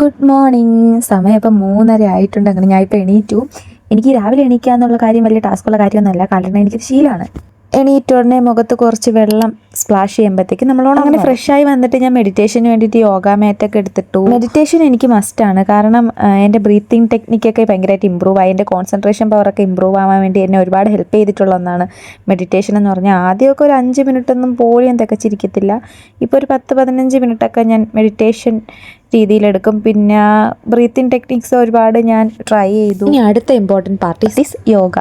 Good morning. സമയം ഇപ്പം 3:30 ആയിട്ടുണ്ട്. അങ്ങനെ ഞാൻ ഇപ്പോൾ എണീറ്റു. എനിക്ക് രാവിലെ എണീക്കുക എന്നുള്ള കാര്യം വലിയ ടാസ്കുള്ള കാര്യമൊന്നുമല്ല, കാരണം എനിക്കൊരു ശീലമാണ്. എണീറ്റ ഉടനെ മുഖത്ത് കുറച്ച് വെള്ളം സ്പ്ലാഷ് ചെയ്യുമ്പോഴത്തേക്കും നമ്മളോട് അങ്ങനെ ഫ്രഷായി വന്നിട്ട് ഞാൻ മെഡിറ്റേഷന് വേണ്ടിയിട്ട് യോഗ മാറ്റൊക്കെ എടുത്തിട്ടു. മെഡിറ്റേഷൻ എനിക്ക് മസ്റ്റാണ്, കാരണം എൻ്റെ ബ്രീത്തിങ് ടെക്നിക്കൊക്കെ ഭയങ്കരമായിട്ട് ഇമ്പ്രൂവ് ആയി. എൻ്റെ കോൺസെൻട്രേഷൻ പവറൊക്കെ ഇമ്പ്രൂവ് ആവാൻ വേണ്ടി എന്നെ ഒരുപാട് ഹെൽപ്പ് ചെയ്തിട്ടുള്ള ഒന്നാണ് മെഡിറ്റേഷൻ എന്ന് പറഞ്ഞാൽ. ആദ്യമൊക്കെ ഒരു 5 മിനിറ്റൊന്നും പോലും ഞാൻ തികച്ചിരിക്കത്തില്ല. ഇപ്പോൾ ഒരു 10-15 മിനിറ്റൊക്കെ ഞാൻ മെഡിറ്റേഷൻ രീതിയിലെടുക്കും. പിന്നെ ബ്രീത്തിങ് ടെക്നിക്സ് ഒരുപാട് ഞാൻ ട്രൈ ചെയ്തു. ഇനി അടുത്ത important part is yoga.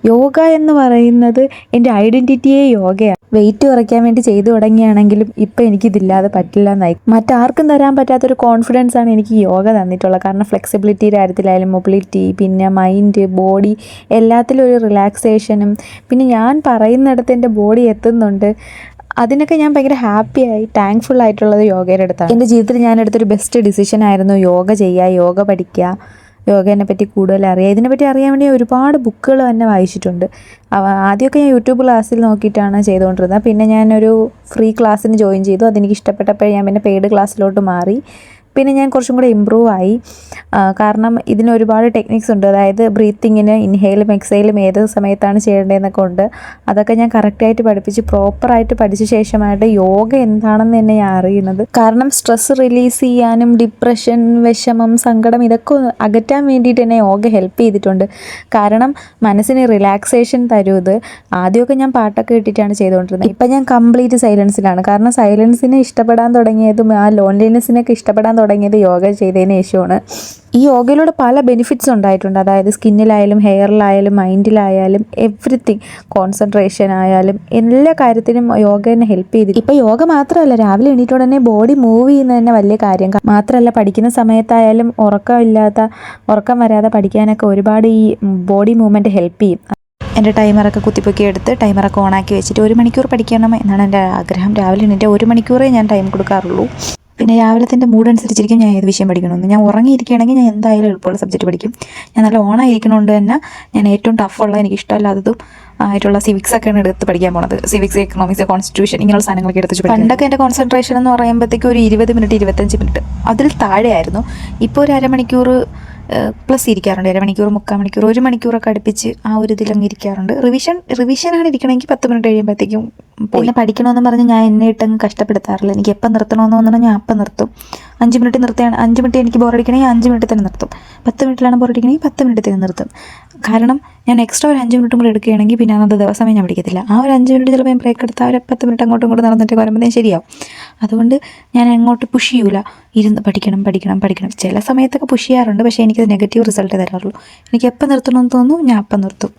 Yoga എന്ന് പറയുന്നത് എൻ്റെ ഐഡൻറ്റിറ്റിയെ യോഗയാണ്. വെയിറ്റ് കുറയ്ക്കാൻ വേണ്ടി ചെയ്തു തുടങ്ങിയാണെങ്കിലും ഇപ്പം എനിക്കിതില്ലാതെ പറ്റില്ല എന്നായി. മറ്റാർക്കും തരാൻ പറ്റാത്തൊരു കോൺഫിഡൻസ് ആണ് എനിക്ക് യോഗ തന്നിട്ടുള്ളത്. കാരണം ഫ്ലെക്സിബിലിറ്റിയുടെ കാര്യത്തിലായാലും മൊബിലിറ്റി, പിന്നെ മൈൻഡ്, ബോഡി എല്ലാത്തിലും ഒരു റിലാക്സേഷനും, പിന്നെ ഞാൻ പറയുന്നിടത്ത് എൻ്റെ ബോഡി എത്തുന്നുണ്ട്. അതിനൊക്കെ ഞാൻ ഭയങ്കര ഹാപ്പിയായി താങ്ക്ഫുൾ ആയിട്ടുള്ളത് യോഗയുടെ അടുത്താണ്. എൻ്റെ ജീവിതത്തിൽ ഞാൻ എടുത്തൊരു ബെസ്റ്റ് ഡിസിഷൻ ആയിരുന്നു യോഗ ചെയ്യുക, യോഗ പഠിക്കുക, യോഗേനെ പറ്റി കൂടുതൽ അറിയുക. ഇതിനെപ്പറ്റി അറിയാൻ വേണ്ടി ഒരുപാട് ബുക്കുകൾ തന്നെ വായിച്ചിട്ടുണ്ട്. ആദ്യമൊക്കെ ഞാൻ യൂട്യൂബ് ക്ലാസ്സിൽ നോക്കിയിട്ടാണ് ചെയ്തുകൊണ്ടിരുന്നത്. പിന്നെ ഞാനൊരു ഫ്രീ ക്ലാസ്സിന് ജോയിൻ ചെയ്തു. അതെനിക്ക് ഇഷ്ടപ്പെട്ടപ്പോൾ ഞാൻ പിന്നെ പെയ്ഡ് ക്ലാസ്സിലോട്ട് മാറി. പിന്നെ ഞാൻ കുറച്ചും കൂടെ ഇമ്പ്രൂവ് ആയി. കാരണം ഇതിന് ഒരുപാട് ടെക്നിക്സ് ഉണ്ട്. അതായത് ബ്രീത്തിങ്ങിന് ഇൻഹെയിലും എക്സെയിലും ഏത് സമയത്താണ് ചെയ്യേണ്ടതെന്നൊക്കെ ഉണ്ട്. അതൊക്കെ ഞാൻ കറക്റ്റായിട്ട് പഠിപ്പിച്ച് പ്രോപ്പറായിട്ട് പഠിച്ച ശേഷമായിട്ട് യോഗ എന്താണെന്ന് തന്നെ ഞാൻ അറിയുന്നത്. കാരണം സ്ട്രെസ് റിലീസ് ചെയ്യാനും ഡിപ്രഷൻ, വിഷമം, സങ്കടം ഇതൊക്കെ അകറ്റാൻ വേണ്ടിയിട്ട് തന്നെ യോഗ ഹെൽപ്പ് ചെയ്തിട്ടുണ്ട്. കാരണം മനസ്സിന് റിലാക്സേഷൻ തരും ഇത്. ആദ്യമൊക്കെ ഞാൻ പാട്ടൊക്കെ ഇട്ടിട്ടാണ് ചെയ്തുകൊണ്ടിരുന്നത്. ഇപ്പം ഞാൻ കംപ്ലീറ്റ് സൈലൻസിലാണ്. കാരണം സൈലൻസിനെ ഇഷ്ടപ്പെടാൻ തുടങ്ങിയതും ആ ലോൺലിനെസ്സിനൊക്കെ ഇഷ്ടപ്പെടാൻ തുടങ്ങിയത് യോഗ ചെയ്തതിന് ശേഷമാണ്. ഈ യോഗയിലൂടെ പല ബെനിഫിറ്റ്സ് ഉണ്ടായിട്ടുണ്ട്. അതായത് സ്കിന്നിലായാലും ഹെയറിലായാലും മൈൻഡിലായാലും എവ്രിത്തിങ്, കോൺസെൻട്രേഷൻ ആയാലും എല്ലാ കാര്യത്തിനും യോഗ തന്നെ ഹെൽപ്പ് ചെയ്തിട്ട്. ഇപ്പോൾ യോഗ മാത്രമല്ല, രാവിലെ എണീറ്റോടെ തന്നെ ബോഡി മൂവ് ചെയ്യുന്നത് തന്നെ വലിയ കാര്യം. മാത്രമല്ല പഠിക്കുന്ന സമയത്തായാലും ഉറക്കം വരാതെ പഠിക്കാനൊക്കെ ഒരുപാട് ഈ ബോഡി മൂവ്മെൻറ്റ് ഹെൽപ്പ് ചെയ്യും. എൻ്റെ ടൈമറൊക്കെ കുത്തിപ്പൊക്കി എടുത്ത് ടൈമറൊക്കെ ഓണാക്കി വെച്ചിട്ട് 1 മണിക്കൂർ പഠിക്കണം എന്നാണ് എൻ്റെ ആഗ്രഹം. രാവിലെ എണീറ്റ് 1 മണിക്കൂറേ ഞാൻ ടൈം കൊടുക്കാറുള്ളൂ. പിന്നെ രാവിലത്തെ മൂഡ് അനുസരിച്ചിരിക്കും ഞാൻ ഏത് വിഷയം പഠിക്കണമെന്ന്. ഞാൻ ഉറങ്ങിയിരിക്കുകയാണെങ്കിൽ ഞാൻ എന്തായാലും എളുപ്പമുള്ള സബ്ജക്റ്റ് പഠിക്കും. ഞാൻ നല്ല ഓണായിരിക്കണോണ്ട് തന്നെ ഞാൻ ഏറ്റവും ടഫുള്ള, എനിക്ക് ഇഷ്ടമല്ലാത്തതും ആയിട്ടുള്ള സിവിക്സൊക്കെയാണ് എടുത്ത് പഠിക്കാൻ പോണത്. സിവിക്സ്, എക്കണോമിക്സ്, കോൺസ്റ്റിറ്റ്യൂഷൻ ഇങ്ങനെയുള്ള സാധനങ്ങളൊക്കെ എടുത്ത് പഠിക്കും. പണ്ടൊക്കെ എൻ്റെ കോൺസെൻട്രേഷൻ എന്ന് പറയുമ്പോഴത്തേക്കും ഒരു 20 മിനിറ്റ് 25 മിനിറ്റ് അതിൽ താഴെയായിരുന്നു. ഇപ്പോൾ ഒരു അരമണിക്കൂർ പ്ലസ് ഇരിക്കാറുണ്ട്. അരമണിക്കൂർ, 3/4 മണിക്കൂർ, 1 മണിക്കൂറൊക്കെ അടുപ്പിച്ച് ആ ഒരു ഇതിലങ്ങ് ഇരിക്കാറുണ്ട്. റിവിഷനാണ് ഇരിക്കണമെങ്കിൽ 10 മിനിറ്റ് കഴിയുമ്പോഴത്തേക്കും. പിന്നെ പഠിക്കണമെന്ന് പറഞ്ഞ് ഞാൻ എന്നെ ഇട്ടങ്ങ് കഷ്ടപ്പെടുത്താറില്ല. എനിക്ക് എപ്പം നിർത്തണമെന്ന് പറഞ്ഞാൽ ഞാൻ അപ്പം നിർത്തും. 5 മിനിറ്റ് നിർത്തുകയാണ്, 5 മിനിറ്റ് എനിക്ക് ബോറടിക്കണമെങ്കിൽ 5 മിനിറ്റ് തന്നെ നിർത്തും. 10 മിനിറ്റിലാണ് ബോറടിക്കണമെങ്കിൽ 10 മിനിറ്റ് തന്നെ നിർത്തും. കാരണം ഞാൻ എക്സ്ട്രാ ഒരു 5 മിനിറ്റും കൂടെ എടുക്കുകയാണെങ്കിൽ പിന്നെ അന്നത്തെ ദിവസമേ ഞാൻ പഠിക്കത്തില്ല. ആ ഒരു 5 മിനിറ്റ് ചിലപ്പോൾ ഞാൻ ബ്രേക്ക് എടുത്താൽ ഒരു 10 മിനിറ്റ് അങ്ങോട്ടും ഇങ്ങോട്ടും നടന്നിട്ട് വരുമ്പോൾ ശരിയാവും. അതുകൊണ്ട് ഞാൻ അങ്ങോട്ട് പുഷ് ചെയ്യൂല. ഇരുന്ന് പഠിക്കണം. ചില സമയത്തൊക്കെ പുഷ് ചെയ്യാറുണ്ട്, പക്ഷേ എനിക്കത് നെഗറ്റീവ് റിസൾട്ട് തരാറുള്ളൂ. എനിക്ക് എപ്പോൾ നിർത്തണമെന്ന് തോന്നുന്നു ഞാൻ അപ്പം നിർത്തും.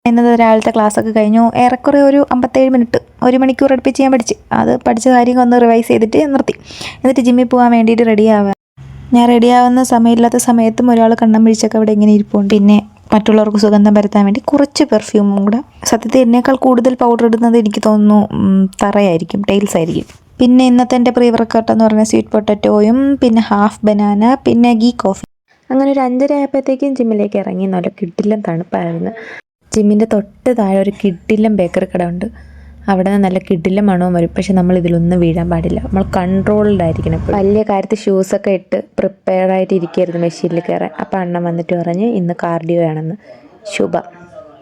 എന്നത് രാവിലത്തെ ക്ലാസ്സൊക്കെ കഴിഞ്ഞു. ഏറെക്കുറെ ഒരു 57 മിനിറ്റ്, 1 മണിക്കൂർ അടുപ്പിച്ച് ഞാൻ പഠിച്ച കാര്യങ്ങൾ ഒന്ന് റിവൈസ് ചെയ്തിട്ട് നിർത്തി. എന്നിട്ട് ജിമ്മിൽ പോകാൻ വേണ്ടിയിട്ട് ഞാൻ റെഡിയാവുന്ന സമയമില്ലാത്ത സമയത്തും ഒരാൾ കണ്ണം പിടിച്ചൊക്കെ അവിടെ ഇങ്ങനെ ഇരിപ്പുണ്ട്. പിന്നെ മറ്റുള്ളവർക്ക് സുഗന്ധം പരത്താൻ വേണ്ടി കുറച്ച് പെർഫ്യൂമും കൂടെ. സത്യത്തിൽ എന്നേക്കാൾ കൂടുതൽ പൗഡർ ഇടുന്നത് എനിക്ക് തോന്നുന്നു തറയായിരിക്കും, ടൈൽസ് ആയിരിക്കും. പിന്നെ ഇന്നത്തെ എൻ്റെ പ്രീ വർക്കൗട്ട് എന്ന് പറഞ്ഞാൽ സ്വീറ്റ് പൊട്ടറ്റോയും പിന്നെ ഹാഫ് ബനാന പിന്നെ ഗീ കോഫി. അങ്ങനെ ഒരു 5:30 ആയപ്പോഴത്തേക്കും ജിമ്മിലേക്ക് ഇറങ്ങി. നല്ല കിഡിലും തണുപ്പായിരുന്നു. ജിമ്മിൻ്റെ തൊട്ട് താഴെ ഒരു കിഡിലും ബേക്കറി കട ഉണ്ട്. അവിടെ നിന്ന് നല്ല കിഡിലും മണവും വരും. പക്ഷെ നമ്മൾ ഇതിലൊന്നും വീഴാൻ പാടില്ല. നമ്മൾ കൺട്രോൾഡ് ആയിരിക്കണം. വലിയ കാര്യത്തിൽ ഷൂസൊക്കെ ഇട്ട് പ്രിപ്പയർഡായിട്ട് ഇരിക്കരുത് മെഷീനിൽ കയറാൻ. അപ്പോൾ അണ്ണൻ വന്നിട്ട് പറഞ്ഞ് ഇന്ന് കാർഡിയോ ആണെന്ന്.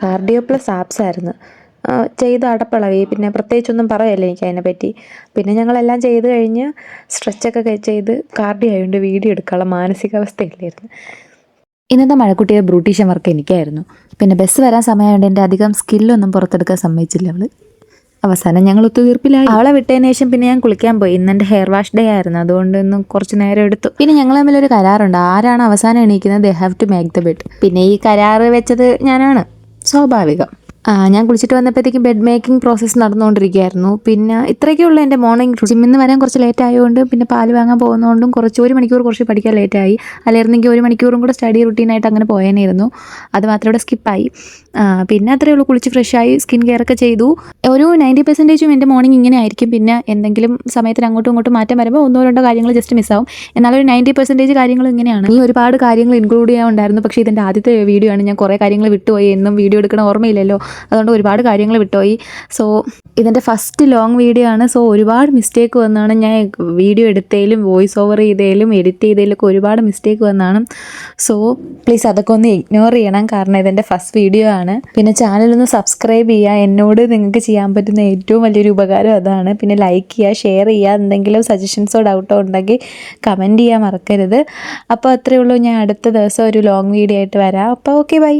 കാർഡിയോ പ്ലസ് ആപ്സ് ആയിരുന്നു. ചെയ്ത് അടപ്പളവി, പിന്നെ പ്രത്യേകിച്ചൊന്നും പറയല്ല എനിക്ക് അതിനെപ്പറ്റി. പിന്നെ ഞങ്ങളെല്ലാം ചെയ്ത് കഴിഞ്ഞ് സ്ട്രെച്ചൊക്കെ ചെയ്ത് കാർഡിയോ ആയതുകൊണ്ട് വീഡിയോ എടുക്കാനുള്ള മാനസികാവസ്ഥയില്ലായിരുന്നു. ഇന്നത്തെ മഴക്കുട്ടിയുടെ ബ്യൂട്ടീഷ്യൻ വർക്ക് എനിക്കായിരുന്നു. പിന്നെ ബസ് വരാൻ സമയമായതുകൊണ്ട് എൻ്റെ അധികം സ്കില്ലൊന്നും പുറത്തെടുക്കാൻ സമ്മതിച്ചില്ല അവൾ. അവസാനം ഞങ്ങൾ ഒത്തുതീർപ്പിലായി. അവളെ വിട്ടതിന് ശേഷം പിന്നെ ഞാൻ കുളിക്കാൻ പോയി. ഇന്ന് എൻ്റെ ഹെയർ വാഷ് ഡേ ആയിരുന്നു, അതുകൊണ്ട് ഇന്ന് കുറച്ച് നേരം എടുത്തു. പിന്നെ ഞങ്ങൾ തമ്മിലൊരു കരാറുണ്ട്, ആരാണ് അവസാനം എണീക്കുന്നത് they have to make the bed. പിന്നെ ഈ കരാറ് വെച്ചത് ഞാനാണ്, സ്വാഭാവികം. ഞാൻ കുളിച്ചിട്ട് വന്നപ്പോഴത്തേക്കും ബെഡ് മേക്കിംഗ് പ്രോസസ്സ് നടന്നുകൊണ്ടിരിക്കുകയായിരുന്നു. പിന്നെ ഇത്രയൊക്കെ ഉള്ളൂ എൻ്റെ മോർണിംഗ്. ജിമ്മിൽ നിന്ന് വരാൻ കുറച്ച് ലേറ്റ് ആയതുകൊണ്ട് പിന്നെ പാല് വാങ്ങാൻ പോകുന്നതുകൊണ്ടും 1 മണിക്കൂർ കുറച്ച് പഠിക്കാൻ ലേറ്റായി. അല്ലായിരുന്നെങ്കിൽ 1 മണിക്കൂറും കൂടെ സ്റ്റഡി റുട്ടീനായിട്ട് അങ്ങനെ പോയേനായിരുന്നു. അത് മാത്രം ഇവിടെ സ്കിപ്പായി. പിന്നെ അത്രയേ ഉള്ളൂ. കുളിച്ച് ഫ്രഷായി സ്കിൻ കെയർ ഒക്കെ ചെയ്തു. ഒരു 90% എൻ്റെ മോർണിംഗ് ഇങ്ങനെ ആയിരിക്കും. പിന്നെ എന്തെങ്കിലും സമയത്തിന് അങ്ങോട്ടും ഇങ്ങോട്ടും മാറ്റം വരുമ്പോൾ 1-2 കാര്യങ്ങൾ ജസ്റ്റ് മിസ്സാവും. എന്നാലൊരു 90% കാര്യങ്ങൾ ഇങ്ങനെയാണ്. ഈ ഒരുപാട് കാര്യങ്ങൾ ഇൻക്ലൂഡ് ചെയ്യാനുണ്ടായിരുന്നു. പക്ഷേ ഇതിൻ്റെ ആദ്യത്തെ വീഡിയോ ആണ്. ഞാൻ കുറേ കാര്യങ്ങൾ വിട്ടുപോയി. എന്നും വീഡിയോ എടുക്കണ ഓർമ്മയില്ലല്ലോ. അതുകൊണ്ട് ഒരുപാട് കാര്യങ്ങൾ വിട്ടുപോയി. സോ ഇതിൻ്റെ ഫസ്റ്റ് ലോങ് വീഡിയോ ആണ്. സോ ഒരുപാട് മിസ്റ്റേക്ക് വന്നാണ്. ഞാൻ വീഡിയോ എടുത്തതിലും വോയിസ് ഓവർ ചെയ്തതിലും എഡിറ്റ് ചെയ്തതിലൊക്കെ ഒരുപാട് മിസ്റ്റേക്ക് വന്നാണ്. സോ പ്ലീസ് അതൊക്കെ ഒന്ന് ഇഗ്നോർ ചെയ്യണം, കാരണം ഇതെൻ്റെ ഫസ്റ്റ് വീഡിയോ ആണ്. പിന്നെ ചാനലൊന്ന് സബ്സ്ക്രൈബ് ചെയ്യുക. എന്നോട് നിങ്ങൾക്ക് ചെയ്യാൻ പറ്റുന്ന ഏറ്റവും വലിയൊരു ഉപകാരം അതാണ്. പിന്നെ ലൈക്ക് ചെയ്യുക, ഷെയർ ചെയ്യുക. എന്തെങ്കിലും സജഷൻസോ ഡൗട്ടോ ഉണ്ടെങ്കിൽ കമൻറ്റ് ചെയ്യാൻ മറക്കരുത്. അപ്പോൾ അത്രയേ ഉള്ളൂ. ഞാൻ അടുത്ത ദിവസം ഒരു ലോങ് വീഡിയോ ആയിട്ട് വരാം. അപ്പോൾ ഓക്കെ, ബൈ.